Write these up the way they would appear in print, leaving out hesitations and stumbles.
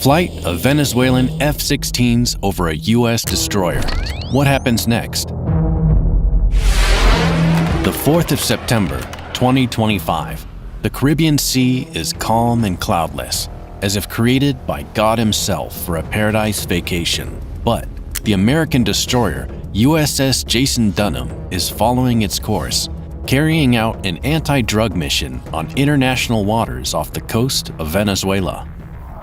Flight of Venezuelan F-16s over a U.S. destroyer. What happens next? The 4th of September, 2025. The Caribbean Sea is calm and cloudless, as if created by God himself for a paradise vacation. But the American destroyer USS Jason Dunham is following its course, carrying out an anti-drug mission on international waters off the coast of Venezuela.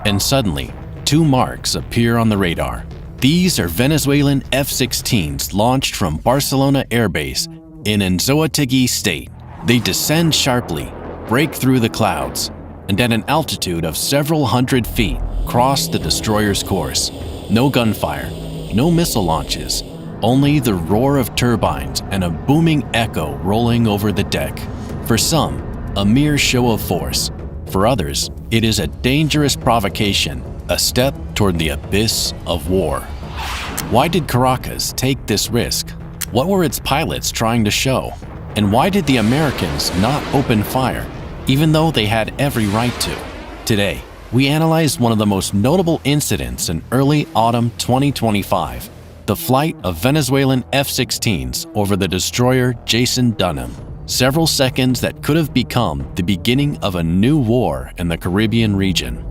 And suddenly, two marks appear on the radar. These are Venezuelan F-16s launched from Barcelona Air Base in Anzoátegui State. They descend sharply, break through the clouds, and at an altitude of several hundred feet, cross the destroyer's course. No gunfire, no missile launches, only the roar of turbines and a booming echo rolling over the deck. For some, a mere show of force. For others, it is a dangerous provocation, a step toward the abyss of war. Why did Caracas take this risk? What were its pilots trying to show? And why did the Americans not open fire, even though they had every right to? Today, we analyze one of the most notable incidents in early autumn 2025, the flight of Venezuelan F-16s over the destroyer Jason Dunham. Several seconds that could have become the beginning of a new war in the Caribbean region.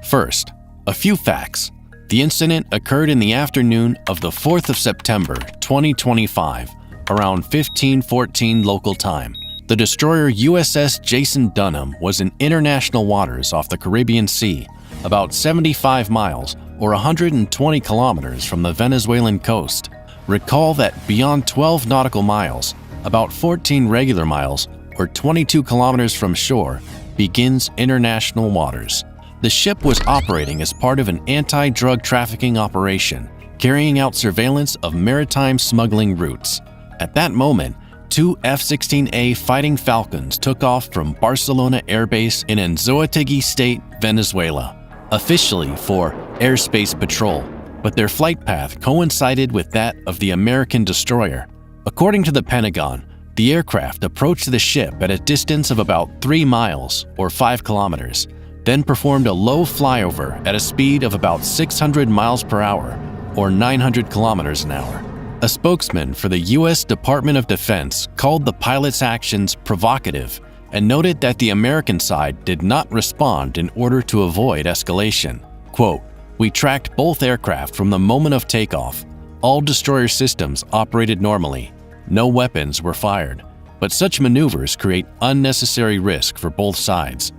First, a few facts. The incident occurred in the afternoon of the 4th of September, 2025, around 15:14 local time. The destroyer USS Jason Dunham was in international waters off the Caribbean Sea, about 75 miles or 120 kilometers from the Venezuelan coast. Recall that beyond 12 nautical miles, about 14 regular miles or 22 kilometers from shore, begins international waters. The ship was operating as part of an anti-drug trafficking operation, carrying out surveillance of maritime smuggling routes. At that moment, two F-16A Fighting Falcons took off from Barcelona Air Base in Anzoátegui State, Venezuela, officially for airspace patrol, but their flight path coincided with that of the American destroyer. According to the Pentagon, the aircraft approached the ship at a distance of about 3 miles or 5 kilometers, then performed a low flyover at a speed of about 600 miles per hour or 900 kilometers an hour. A spokesman for the U.S. Department of Defense called the pilot's actions provocative and noted that the American side did not respond in order to avoid escalation. Quote, "We tracked both aircraft from the moment of takeoff. All destroyer systems operated normally. No weapons were fired, but such maneuvers create unnecessary risk for both sides."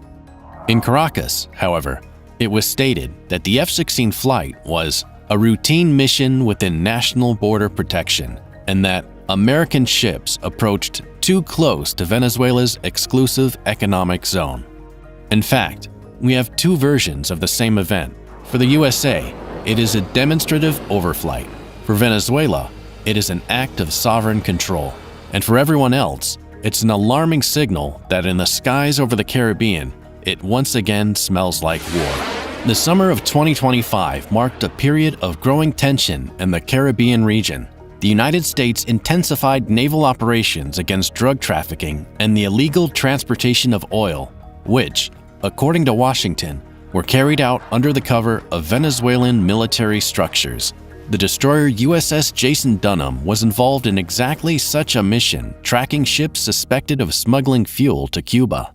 In Caracas, however, it was stated that the F-16 flight was a routine mission within national border protection and that American ships approached too close to Venezuela's exclusive economic zone. In fact, we have two versions of the same event. For the USA, it is a demonstrative overflight. For Venezuela, it is an act of sovereign control. And for everyone else, it's an alarming signal that in the skies over the Caribbean, it once again smells like war. The summer of 2025 marked a period of growing tension in the Caribbean region. The United States intensified naval operations against drug trafficking and the illegal transportation of oil, which, according to Washington, were carried out under the cover of Venezuelan military structures. The destroyer USS Jason Dunham was involved in exactly such a mission, tracking ships suspected of smuggling fuel to Cuba.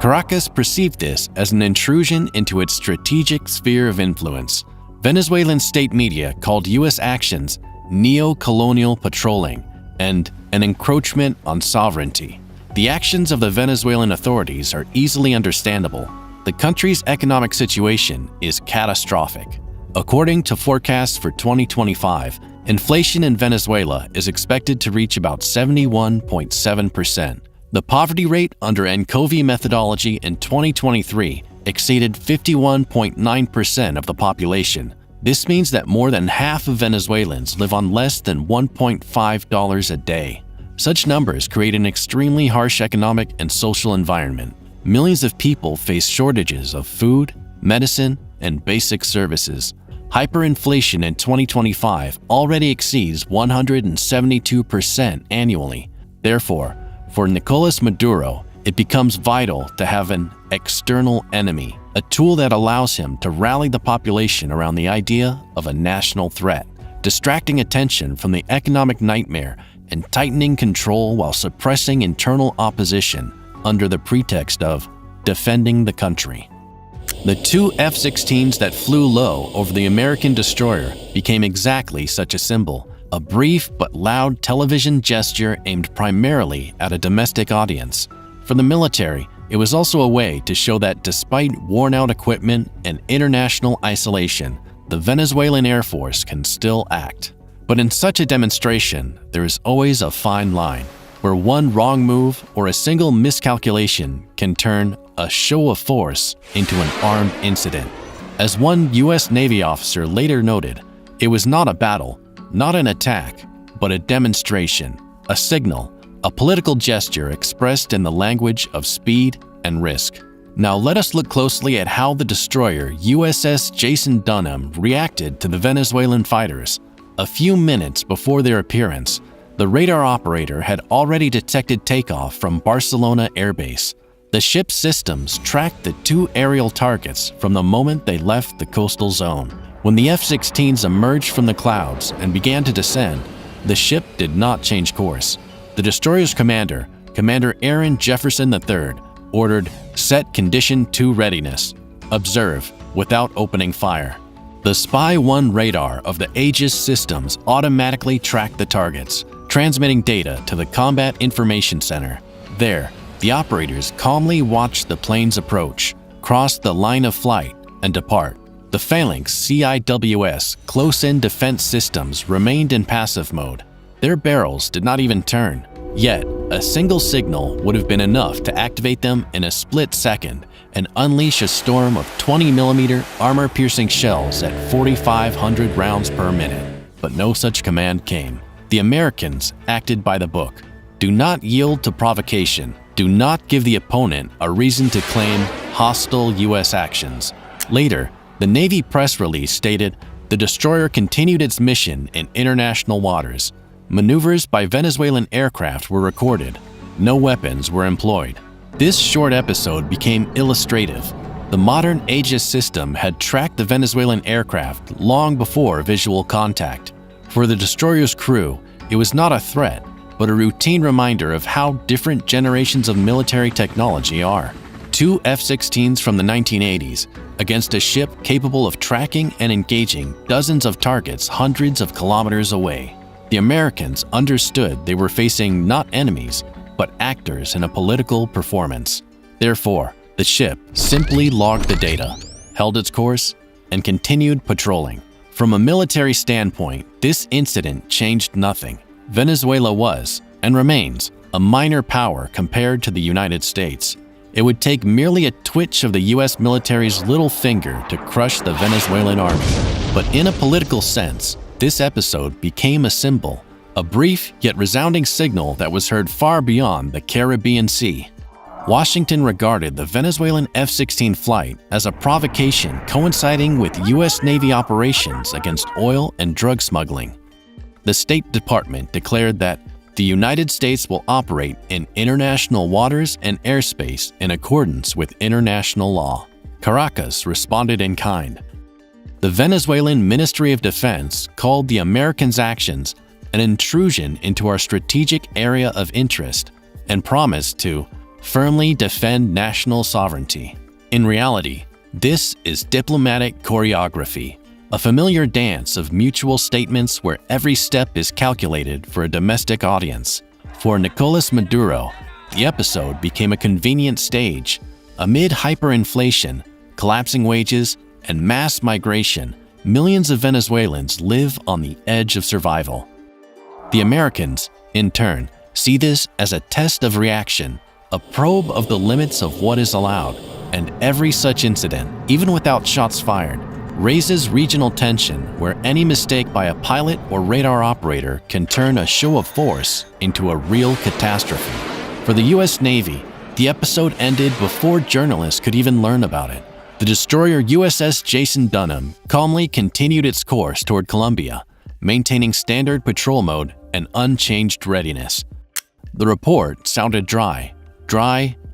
Caracas perceived this as an intrusion into its strategic sphere of influence. Venezuelan state media called U.S. actions neo-colonial patrolling and an encroachment on sovereignty. The actions of the Venezuelan authorities are easily understandable. The country's economic situation is catastrophic. According to forecasts for 2025, inflation in Venezuela is expected to reach about 71.7%. The poverty rate under ENCOVI methodology in 2023 exceeded 51.9% of the population. This means that more than half of Venezuelans live on less than $1.5 a day. Such numbers create an extremely harsh economic and social environment. Millions of people face shortages of food, medicine, and basic services. Hyperinflation in 2025 already exceeds 172% annually. Therefore, for Nicolas Maduro, it becomes vital to have an external enemy, a tool that allows him to rally the population around the idea of a national threat, distracting attention from the economic nightmare and tightening control while suppressing internal opposition under the pretext of defending the country. The two F-16s that flew low over the American destroyer became exactly such a symbol, a brief but loud television gesture aimed primarily at a domestic audience. For the military, it was also a way to show that despite worn-out equipment and international isolation, the Venezuelan Air Force can still act. But in such a demonstration, there is always a fine line, where one wrong move or a single miscalculation can turn a show of force into an armed incident. As one U.S. Navy officer later noted, it was not a battle, not an attack, but a demonstration, a signal, a political gesture expressed in the language of speed and risk. Now let us look closely at how the destroyer USS Jason Dunham reacted to the Venezuelan fighters. A few minutes before their appearance, the radar operator had already detected takeoff from Barcelona Air Base. The ship's systems tracked the two aerial targets from the moment they left the coastal zone. When the F-16s emerged from the clouds and began to descend, the ship did not change course. The destroyer's commander, Commander Aaron Jefferson III, ordered "Set Condition 2 readiness. Observe without opening fire." The Spy 1 radar of the Aegis systems automatically tracked the targets, transmitting data to the Combat Information Center. There, the operators calmly watched the planes approach, cross the line of flight, and depart. The Phalanx CIWS close-in defense systems remained in passive mode. Their barrels did not even turn. Yet, a single signal would have been enough to activate them in a split second and unleash a storm of 20mm armor-piercing shells at 4,500 rounds per minute. But no such command came. The Americans acted by the book. Do not yield to provocation. Do not give the opponent a reason to claim hostile U.S. actions. Later, the Navy press release stated, "The destroyer continued its mission in international waters. Maneuvers by Venezuelan aircraft were recorded. No weapons were employed." This short episode became illustrative. The modern Aegis system had tracked the Venezuelan aircraft long before visual contact. For the destroyer's crew, it was not a threat, but a routine reminder of how different generations of military technology are. Two F-16s from the 1980s against a ship capable of tracking and engaging dozens of targets hundreds of kilometers away. The Americans understood they were facing not enemies, but actors in a political performance. Therefore, the ship simply logged the data, held its course, and continued patrolling. From a military standpoint, this incident changed nothing. Venezuela was, and remains, a minor power compared to the United States. It would take merely a twitch of the U.S. military's little finger to crush the Venezuelan army. But in a political sense, this episode became a symbol, a brief yet resounding signal that was heard far beyond the Caribbean Sea. Washington regarded the Venezuelan F-16 flight as a provocation coinciding with U.S. Navy operations against oil and drug smuggling. The State Department declared that the United States will operate in international waters and airspace in accordance with international law. Caracas responded in kind. The Venezuelan Ministry of Defense called the Americans' actions an intrusion into our strategic area of interest and promised to firmly defend national sovereignty. In reality, this is diplomatic choreography, a familiar dance of mutual statements where every step is calculated for a domestic audience. For Nicolas Maduro, the episode became a convenient stage. Amid hyperinflation, collapsing wages, and mass migration, millions of Venezuelans live on the edge of survival. The Americans, in turn, see this as a test of reaction, a probe of the limits of what is allowed, and every such incident, even without shots fired, raises regional tension where any mistake by a pilot or radar operator can turn a show of force into a real catastrophe. For the U.S. Navy, the episode ended before journalists could even learn about it. The destroyer USS Jason Dunham calmly continued its course toward Colombia, maintaining standard patrol mode and unchanged readiness. The report sounded dry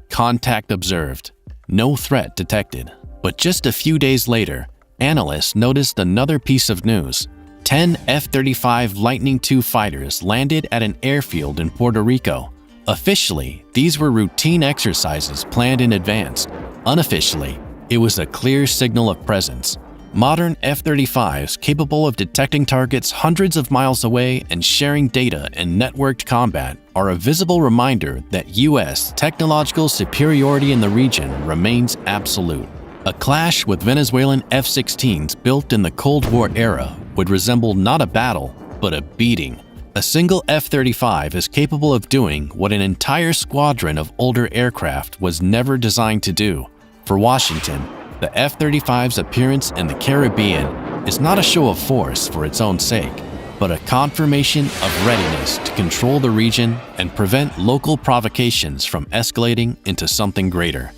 contact observed, no threat detected. But just a few days later, analysts noticed another piece of news. 10 F-35 Lightning II fighters landed at an airfield in Puerto Rico. Officially, these were routine exercises planned in advance. Unofficially, it was a clear signal of presence. Modern F-35s capable of detecting targets hundreds of miles away and sharing data in networked combat are a visible reminder that U.S. technological superiority in the region remains absolute. A clash with Venezuelan F-16s built in the Cold War era would resemble not a battle, but a beating. A single F-35 is capable of doing what an entire squadron of older aircraft was never designed to do. For Washington, the F-35's appearance in the Caribbean is not a show of force for its own sake, but a confirmation of readiness to control the region and prevent local provocations from escalating into something greater.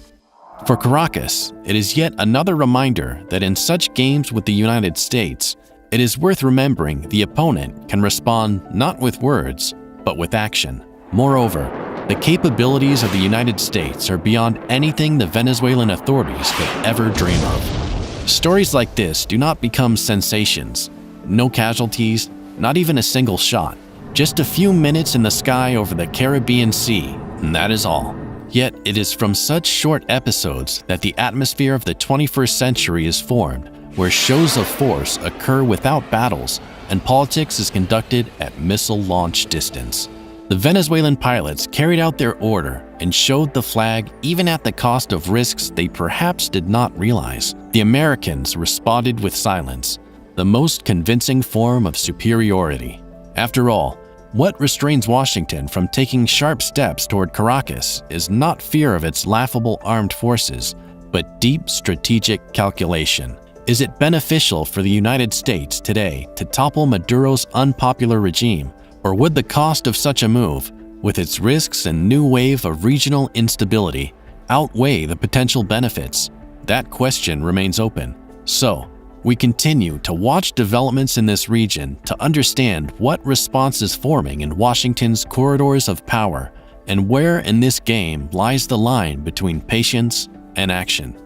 For Caracas, it is yet another reminder that in such games with the United States, it is worth remembering the opponent can respond not with words, but with action. Moreover, the capabilities of the United States are beyond anything the Venezuelan authorities could ever dream of. Stories like this do not become sensations. No casualties, not even a single shot. Just a few minutes in the sky over the Caribbean Sea, and that is all. Yet it is from such short episodes that the atmosphere of the 21st century is formed, where shows of force occur without battles and politics is conducted at missile launch distance. The Venezuelan pilots carried out their order and showed the flag even at the cost of risks they perhaps did not realize. The Americans responded with silence, the most convincing form of superiority. After all, what restrains Washington from taking sharp steps toward Caracas is not fear of its laughable armed forces, but deep strategic calculation. Is it beneficial for the United States today to topple Maduro's unpopular regime, or would the cost of such a move, with its risks and new wave of regional instability, outweigh the potential benefits? That question remains open. So, we continue to watch developments in this region to understand what response is forming in Washington's corridors of power and where in this game lies the line between patience and action.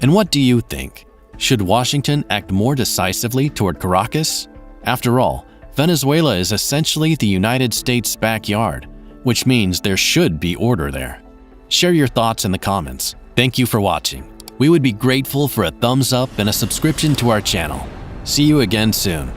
And what do you think? Should Washington act more decisively toward Caracas? After all, Venezuela is essentially the United States' backyard, which means there should be order there. Share your thoughts in the comments. Thank you for watching. We would be grateful for a thumbs up and a subscription to our channel. See you again soon.